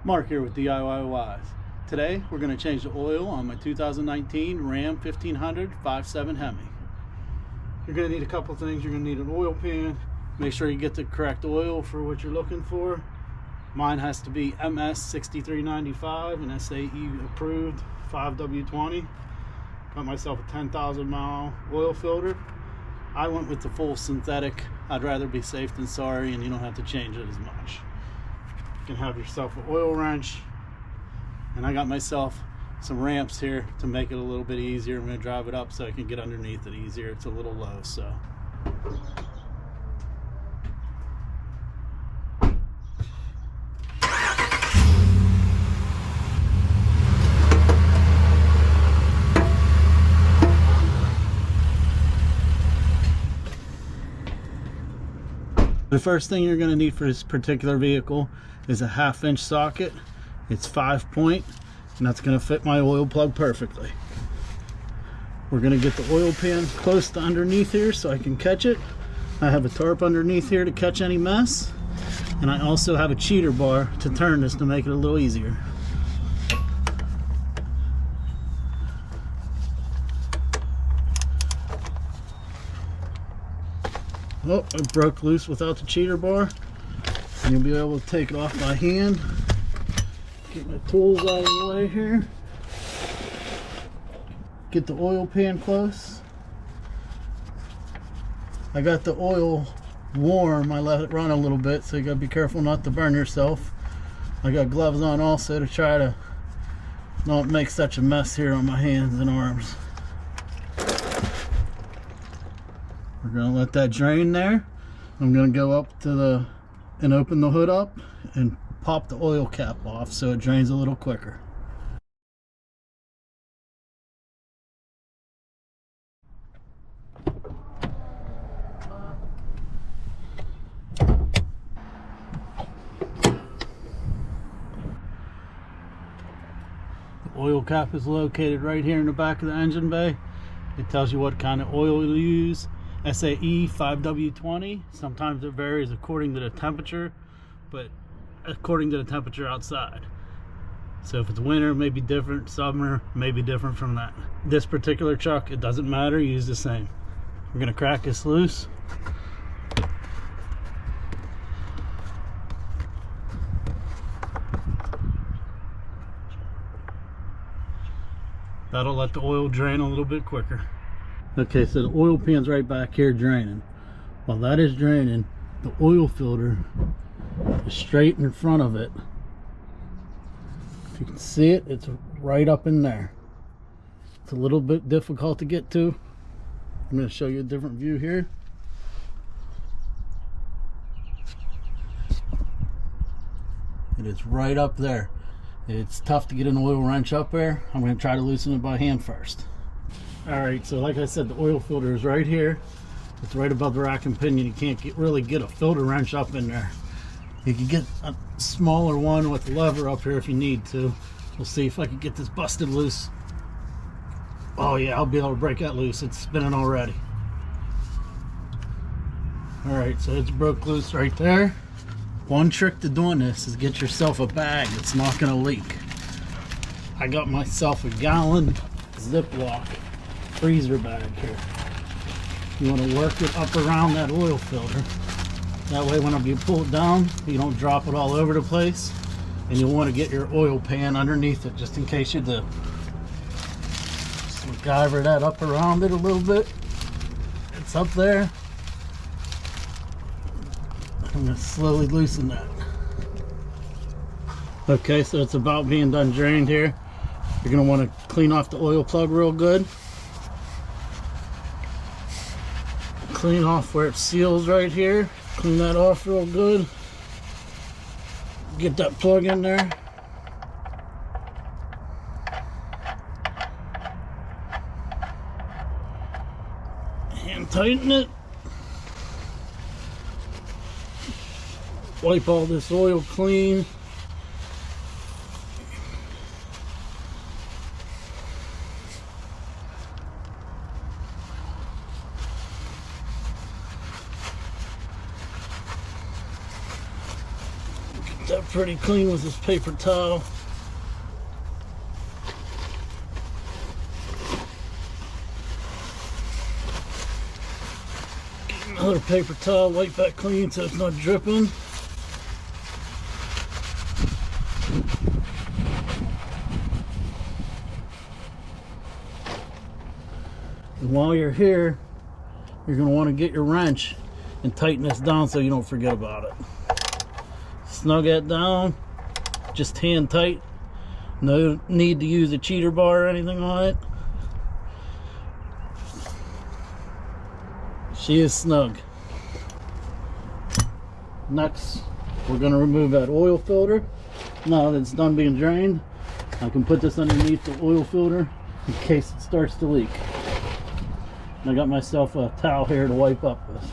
Mark here with DIY Wise. Today we're going to change the oil on my 2019 Ram 1500 5.7 Hemi. You're going to need a couple things. You're going to need an oil pan. Make sure you get the correct oil for what you're looking for. Mine has to be MS 6395 and SAE approved 5W20. Got myself a 10,000 mile oil filter. I went with the full synthetic. I'd rather be safe than sorry, and you don't have to change it as much. You can have yourself an oil wrench, and I got myself some ramps here to make it a little bit easier. I'm going to drive it up so I can get underneath it easier. It's a little low, so the first thing you're going to need for this particular vehicle is a 1/2 inch socket. It's 5-point, and that's going to fit my oil plug perfectly. We're going to get the oil pan close to underneath here so I can catch it. I have a tarp underneath here to catch any mess, and I also have a cheater bar to turn this to make it a little easier. Oh, it broke loose without the cheater bar. And you'll be able to take it off by hand. Get my tools out of the way here. Get the oil pan close. I got the oil warm. I let it run a little bit, so you gotta be careful not to burn yourself. I got gloves on also to try to not make such a mess here on my hands and arms. We're gonna let that drain there. I'm gonna go up to and open the hood up and pop the oil cap off so it drains a little quicker. The oil cap is located right here in the back of the engine bay. It tells you what kind of oil you use. SAE 5W20. Sometimes it varies according to the temperature, but according to the temperature outside. So if it's winter, it may be different. Summer may be different from that. This particular truck, it doesn't matter. Use the same. We're gonna crack this loose. That'll let the oil drain a little bit quicker. Okay, so the oil pan's right back here draining. While that is draining, the oil filter is straight in front of it. If you can see it, it's right up in there. It's a little bit difficult to get to. I'm going to show you a different view here. It is right up there. It's tough to get an oil wrench up there. I'm going to try to loosen it by hand first. Alright, so like I said, the oil filter is right here. It's right above the rack and pinion. You can't really get a filter wrench up in there. You can get a smaller one with a lever up here if you need to. We'll see if I can get this busted loose. Oh yeah, I'll be able to break that loose. It's spinning already. Alright, so it's broke loose right there. One trick to doing this is get yourself a bag that's not going to leak. I got myself a gallon Ziploc freezer bag here. You want to work it up around that oil filter. That way when you pull it down, you don't drop it all over the place. And you'll want to get your oil pan underneath it just in case you do. Just MacGyver that up around it a little bit. It's up there. I'm going to slowly loosen that. Okay, so it's about being done drained here. You're going to want to clean off the oil plug real good. Clean off where it seals right here. Clean that off real good. Get that plug in there. And tighten it. Wipe all this oil clean. that pretty clean with this paper towel. Get another paper towel, wipe that clean so it's not dripping. And while you're here, you're going to want to get your wrench and tighten this down so you don't forget about it. Snug it down, just hand tight. No need to use a cheater bar or anything on it. She is snug. Next, we're going to remove that oil filter. Now that it's done being drained, I can put this underneath the oil filter in case it starts to leak. And I got myself a towel here to wipe up with.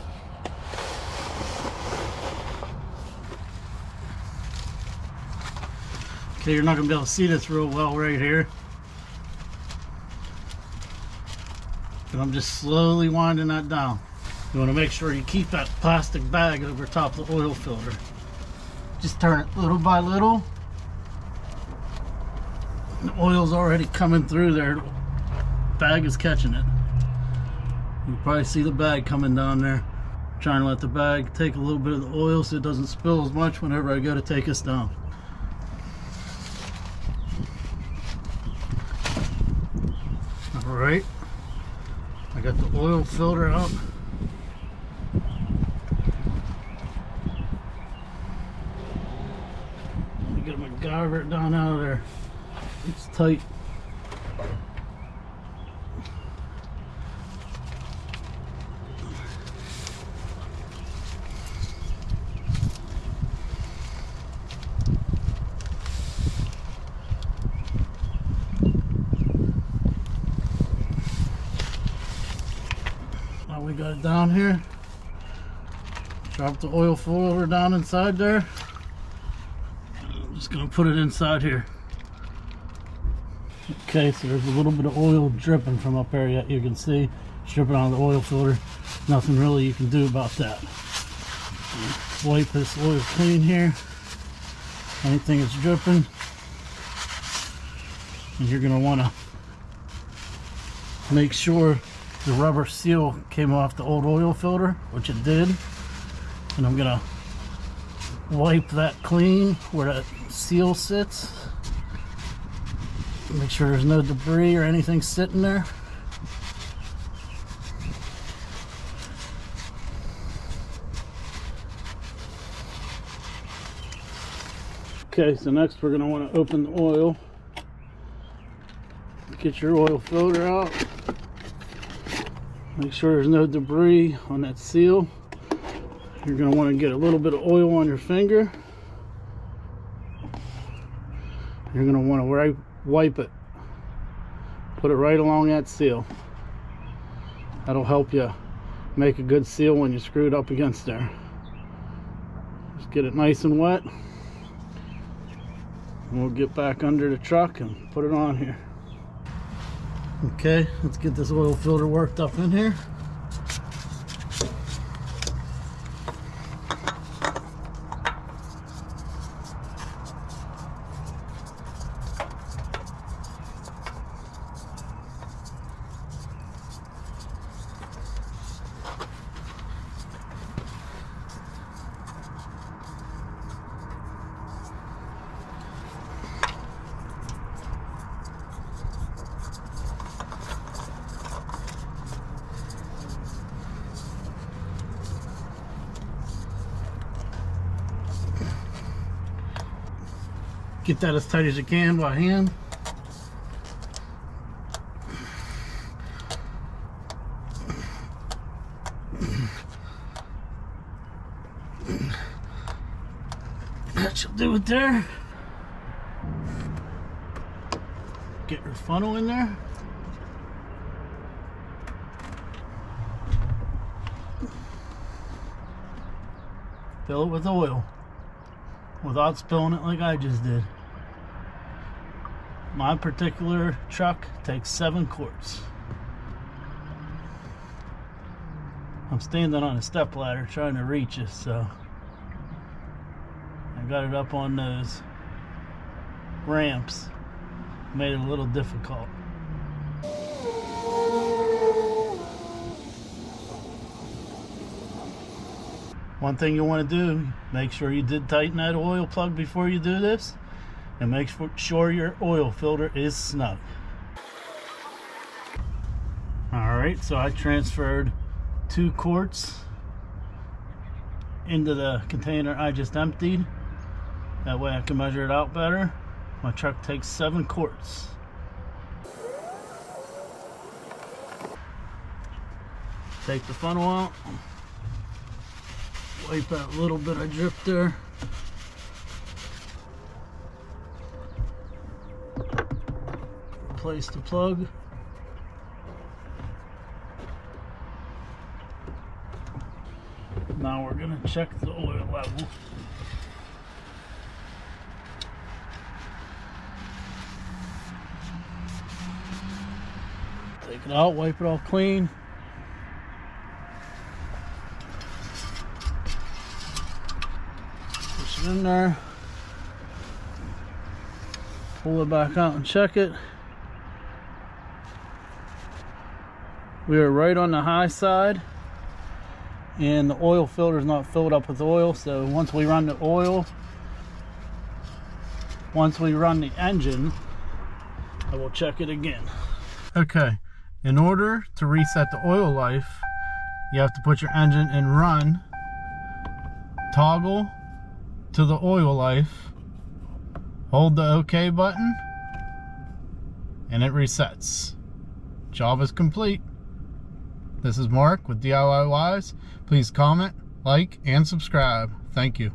Okay, you're not going to be able to see this real well right here. But I'm just slowly winding that down. You want to make sure you keep that plastic bag over top of the oil filter. Just turn it little by little. The oil's already coming through there. The bag is catching it. You can probably see the bag coming down there. I'm trying to let the bag take a little bit of the oil so it doesn't spill as much whenever I go to take us down. Alright, I got the oil filter out. Let me get my MacGyver down out of there. It's tight. We got it down here. Drop the oil filter down inside there. I'm just gonna put it inside here. Okay, so there's a little bit of oil dripping from up there yet. You can see it's dripping on the oil filter. Nothing really you can do about that. Wipe this oil clean here. Anything that's dripping, and you're gonna want to make sure the rubber seal came off the old oil filter, which it did. And I'm gonna wipe that clean where that seal sits. Make sure there's no debris or anything sitting there. Okay, so next we're gonna want to open the oil. Get your oil filter out. Make sure there's no debris on that seal. You're going to want to get a little bit of oil on your finger. You're going to want to wipe it. Put it right along that seal. That'll help you make a good seal when you screw it up against there. Just get it nice and wet. And we'll get back under the truck and put it on here. Okay, let's get this oil filter worked up in here. Get that as tight as you can by hand. That should do it there. Get your funnel in there. Fill it with oil without spilling it like I just did. My particular truck takes 7 quarts. I'm standing on a step ladder trying to reach it, so I got it up on those ramps. Made it a little difficult. One thing you want to do, make sure you did tighten that oil plug before you do this, and make sure your oil filter is snug. Alright, so I transferred 2 quarts into the container I just emptied. That way I can measure it out better. My truck takes 7 quarts. Take the funnel out. Wipe that little bit of drip there. Replace the plug. Now we're gonna check the oil level. Take it out, wipe it all clean. Push it in there. Pull it back out and check it. We are right on the high side, and the oil filter is not filled up with oil. So once we run the engine, I will check it again. Okay, in order to reset the oil life, you have to put your engine in run, toggle to the oil life, hold the OK button, and it resets. Job is complete. This is Mark with DIY Wise. Please comment, like, and subscribe. Thank you.